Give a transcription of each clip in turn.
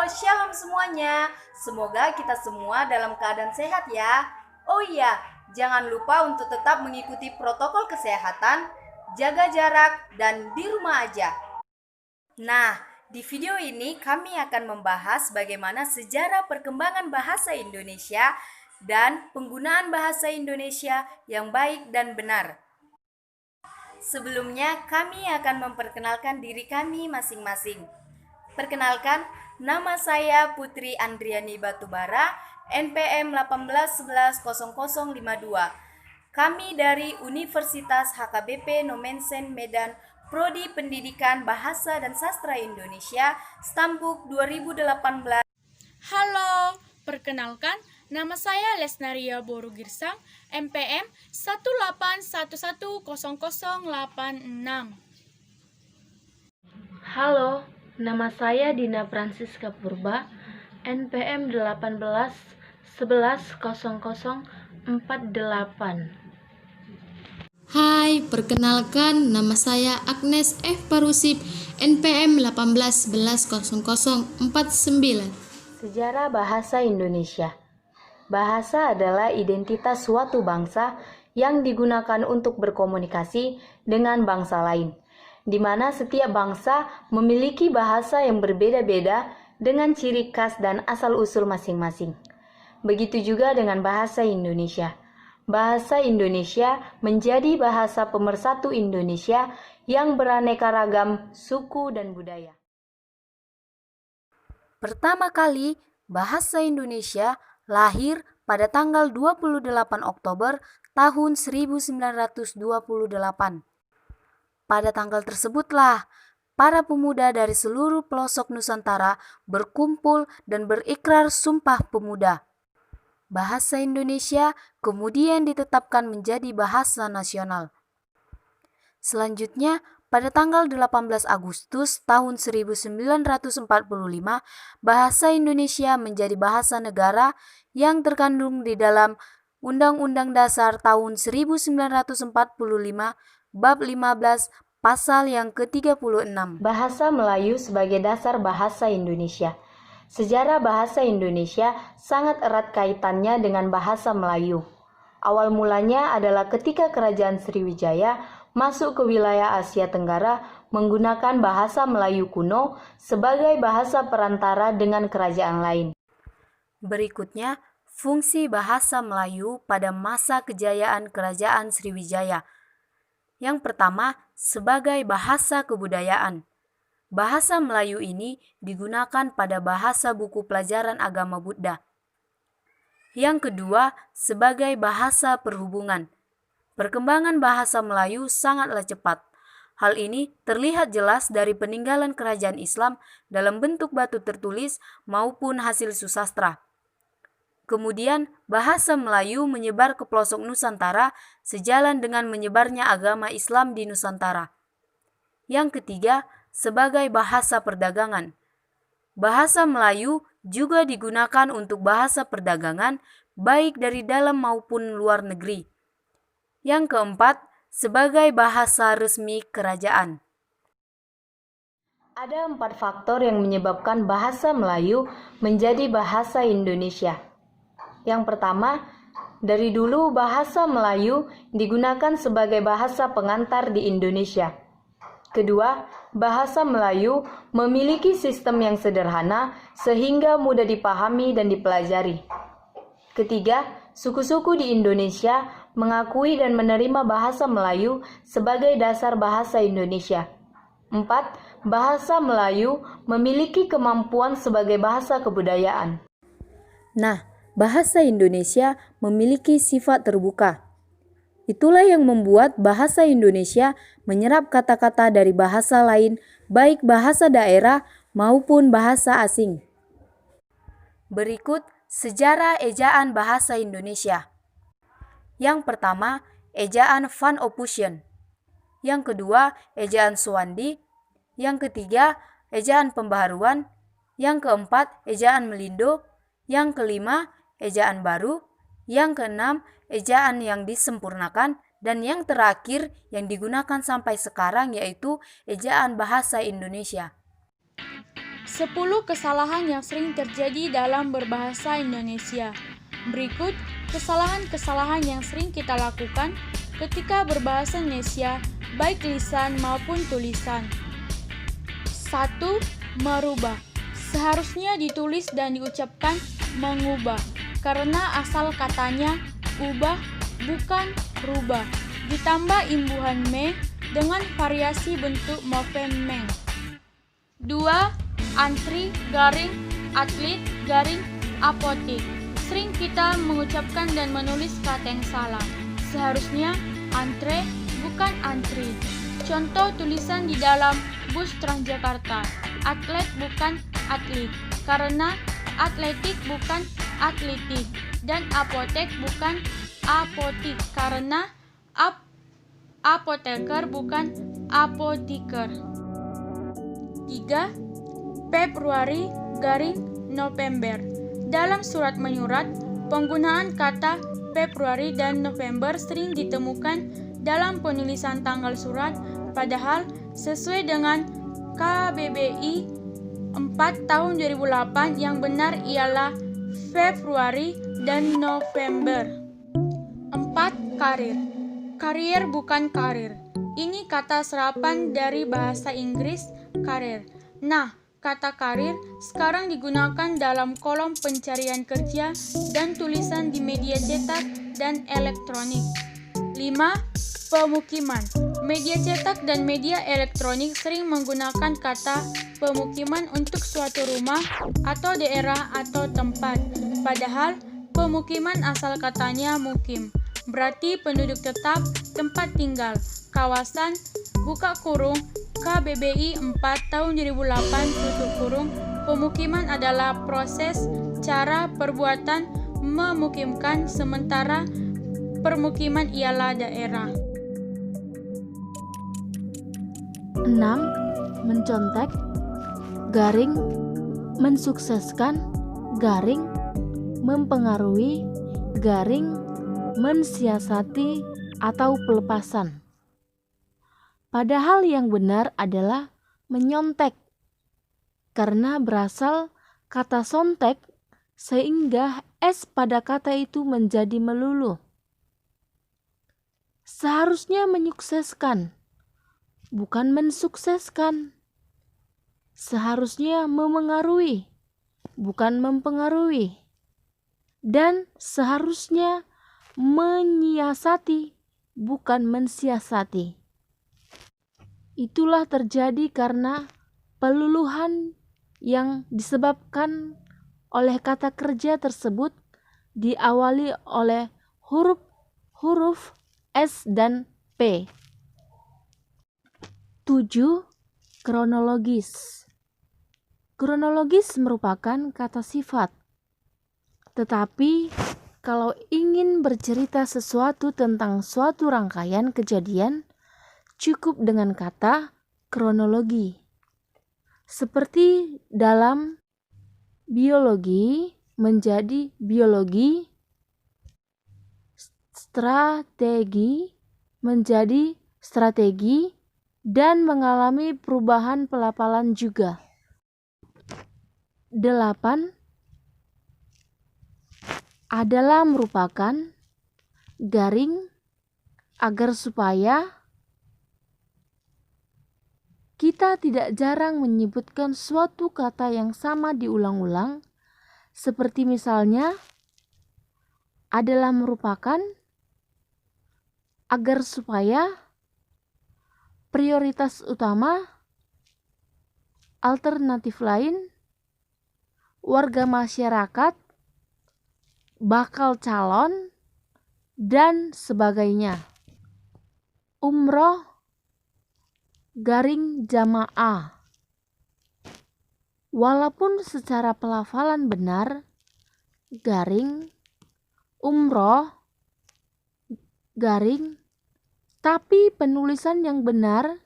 Shalom semuanya. Semoga kita semua dalam keadaan sehat ya. Oh iya, jangan lupa untuk tetap mengikuti protokol kesehatan, jaga jarak, dan di rumah aja. Nah, di video ini kami akan membahas bagaimana sejarah perkembangan bahasa Indonesia dan penggunaan bahasa Indonesia yang baik dan benar. Sebelumnya, kami akan memperkenalkan diri kami masing-masing. Perkenalkan, nama saya Putri Andriani Batubara, NPM 18110052. Kami dari Universitas HKBP Nomensen Medan, Prodi Pendidikan Bahasa dan Sastra Indonesia, Stambuk 2018. Halo, perkenalkan, nama saya Lesnaria Boru Girsang, MPM 181100086. Halo, nama saya Dina Francisca Purba, NPM 18110048. Hai, perkenalkan nama saya Agnes F. Parusip, NPM 18110049. Sejarah Bahasa Indonesia. Bahasa adalah identitas suatu bangsa yang digunakan untuk berkomunikasi dengan bangsa lain, di mana setiap bangsa memiliki bahasa yang berbeda-beda dengan ciri khas dan asal-usul masing-masing. Begitu juga dengan bahasa Indonesia. Bahasa Indonesia menjadi bahasa pemersatu Indonesia yang beraneka ragam suku dan budaya. Pertama kali, bahasa Indonesia lahir pada tanggal 28 Oktober tahun 1928. Pada tanggal tersebutlah, para pemuda dari seluruh pelosok Nusantara berkumpul dan berikrar Sumpah Pemuda. Bahasa Indonesia kemudian ditetapkan menjadi bahasa nasional. Selanjutnya, pada tanggal 18 Agustus tahun 1945, bahasa Indonesia menjadi bahasa negara yang terkandung di dalam Undang-Undang Dasar tahun 1945, Bab 15, Pasal yang ke-36. Bahasa Melayu sebagai dasar bahasa Indonesia. Sejarah bahasa Indonesia sangat erat kaitannya dengan bahasa Melayu. Awal mulanya adalah ketika Kerajaan Sriwijaya masuk ke wilayah Asia Tenggara menggunakan bahasa Melayu kuno sebagai bahasa perantara dengan kerajaan lain. Berikutnya, fungsi bahasa Melayu pada masa kejayaan Kerajaan Sriwijaya. Yang pertama, sebagai bahasa kebudayaan. Bahasa Melayu ini digunakan pada bahasa buku pelajaran agama Buddha. Yang kedua, sebagai bahasa perhubungan. Perkembangan bahasa Melayu sangatlah cepat. Hal ini terlihat jelas dari peninggalan kerajaan Islam dalam bentuk batu tertulis maupun hasil susastra. Kemudian, bahasa Melayu menyebar ke pelosok Nusantara sejalan dengan menyebarnya agama Islam di Nusantara. Yang ketiga, sebagai bahasa perdagangan. Bahasa Melayu juga digunakan untuk bahasa perdagangan, baik dari dalam maupun luar negeri. Yang keempat, sebagai bahasa resmi kerajaan. Ada 4 faktor yang menyebabkan bahasa Melayu menjadi bahasa Indonesia. Yang pertama, dari dulu bahasa Melayu digunakan sebagai bahasa pengantar di Indonesia. Kedua, bahasa Melayu memiliki sistem yang sederhana sehingga mudah dipahami dan dipelajari. Ketiga, suku-suku di Indonesia mengakui dan menerima bahasa Melayu sebagai dasar bahasa Indonesia. 4. Bahasa Melayu memiliki kemampuan sebagai bahasa kebudayaan. Nah, bahasa Indonesia memiliki sifat terbuka. Itulah yang membuat bahasa Indonesia menyerap kata-kata dari bahasa lain, baik bahasa daerah maupun bahasa asing. Berikut sejarah ejaan bahasa Indonesia. Yang pertama, ejaan Van Ophusen. Yang kedua, ejaan Suwandi. Yang ketiga, ejaan pembaharuan. Yang keempat, ejaan Melindo. Yang kelima, ejaan baru. Yang keenam, ejaan yang disempurnakan. Dan yang terakhir yang digunakan sampai sekarang yaitu ejaan bahasa Indonesia. 10 kesalahan yang sering terjadi dalam berbahasa Indonesia. Berikut kesalahan-kesalahan yang sering kita lakukan ketika berbahasa Indonesia, baik lisan maupun tulisan. 1. Merubah. Seharusnya ditulis dan diucapkan mengubah, karena asal katanya ubah bukan rubah. Ditambah imbuhan me dengan variasi bentuk morfem meng. 2. Antri, garing, atlet, garing, apotik. Sering kita mengucapkan dan menulis kata yang salah. Seharusnya antre bukan antri. Contoh tulisan di dalam bus Transjakarta. Atlet bukan atlet, karena atletik bukan atletik. Dan apotek bukan apotik, karena apoteker bukan apotiker. 3. Februari garing November. Dalam surat menyurat, penggunaan kata Februari dan November sering ditemukan dalam penulisan tanggal surat, padahal sesuai dengan KBBI 4 tahun 2008 yang benar ialah Februari dan November. 4. Karir. Karier bukan karir. Ini kata serapan dari bahasa Inggris karir. Nah, kata karir sekarang digunakan dalam kolom pencarian kerja dan tulisan di media cetak dan elektronik. 5. Pemukiman. Media cetak dan media elektronik sering menggunakan kata pemukiman untuk suatu rumah atau daerah atau tempat. Padahal pemukiman asal katanya mukim, berarti penduduk tetap, tempat tinggal, kawasan, buka kurung, KBBI 4 tahun 2008 tutup kurung. Pemukiman adalah proses, cara, perbuatan memukimkan, sementara permukiman ialah daerah. 6. Mencontek, garing, mensukseskan, garing, mempengaruhi, garing, mensiasati, atau pelepasan. Padahal yang benar adalah menyontek, karena berasal kata sontek sehingga S pada kata itu menjadi melulu. Seharusnya menyukseskan, bukan mensukseskan. Seharusnya memengaruhi, bukan mempengaruhi. Dan seharusnya menyiasati, bukan mensiasati. Itulah terjadi karena peluluhan yang disebabkan oleh kata kerja tersebut diawali oleh huruf S dan P. 7. Kronologis. Kronologis merupakan kata sifat. Tetapi kalau ingin bercerita sesuatu tentang suatu rangkaian kejadian, cukup dengan kata kronologi. Seperti dalam biologi menjadi biologi, strategi menjadi strategi, dan mengalami perubahan pelafalan juga. 8. Adalah merupakan garing agar supaya kita tidak jarang menyebutkan suatu kata yang sama diulang-ulang, seperti misalnya adalah merupakan agar supaya, prioritas utama, alternatif lain, warga masyarakat, bakal calon, dan sebagainya. Umroh garing jamaah. Walaupun secara pelafalan benar, garing, umroh, garing, tapi penulisan yang benar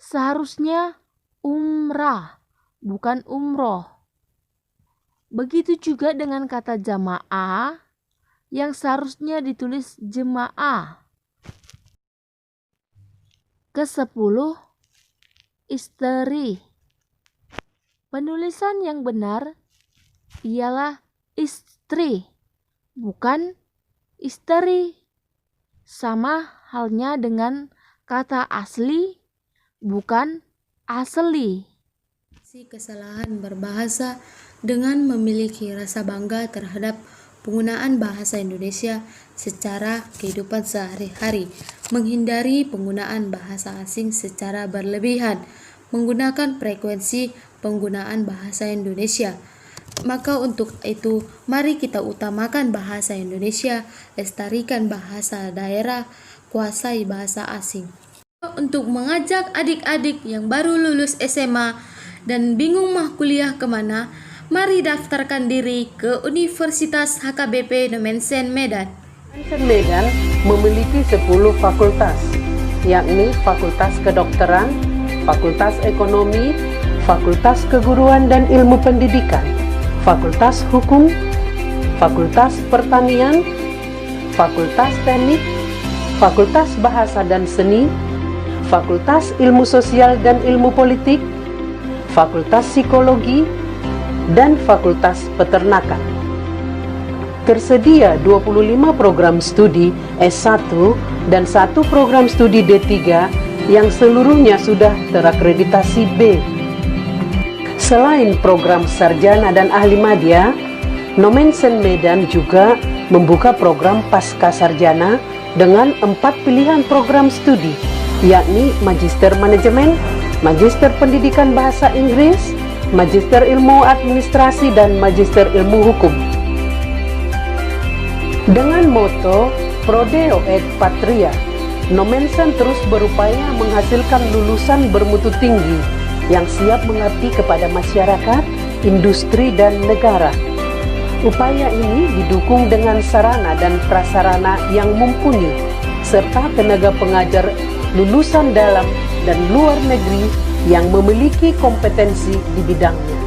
seharusnya umrah, bukan umroh. Begitu juga dengan kata jamaah yang seharusnya ditulis jemaah. Ke-10. Istri. Penulisan yang benar ialah istri, bukan istri. Sama halnya dengan kata asli, bukan asli. Kesalahan berbahasa dengan memiliki rasa bangga terhadap penggunaan bahasa Indonesia secara kehidupan sehari-hari, menghindari penggunaan bahasa asing secara berlebihan, menggunakan frekuensi penggunaan bahasa Indonesia. Maka untuk itu, mari kita utamakan bahasa Indonesia, lestarikan bahasa daerah, kuasai bahasa asing. Untuk mengajak adik-adik yang baru lulus SMA dan bingung mau kuliah kemana, mari daftarkan diri ke Universitas HKBP Nomensen Medan. Nomensen Medan memiliki 10 fakultas, yakni Fakultas Kedokteran, Fakultas Ekonomi, Fakultas Keguruan dan Ilmu Pendidikan, Fakultas Hukum, Fakultas Pertanian, Fakultas Teknik, Fakultas Bahasa dan Seni, Fakultas Ilmu Sosial dan Ilmu Politik, Fakultas Psikologi, dan Fakultas Peternakan. Tersedia 25 program studi S1 dan 1 program studi D3 yang seluruhnya sudah terakreditasi B. Selain program sarjana dan ahli madya, Nomensen Medan juga membuka program pasca sarjana dengan 4 pilihan program studi, yakni Magister Manajemen, Magister Pendidikan Bahasa Inggris, Magister Ilmu Administrasi, dan Magister Ilmu Hukum. Dengan moto Prodeo et Patria, Nomensen terus berupaya menghasilkan lulusan bermutu tinggi yang siap mengabdi kepada masyarakat, industri, dan negara. Upaya ini didukung dengan sarana dan prasarana yang mumpuni, serta tenaga pengajar lulusan dalam dan luar negeri yang memiliki kompetensi di bidangnya.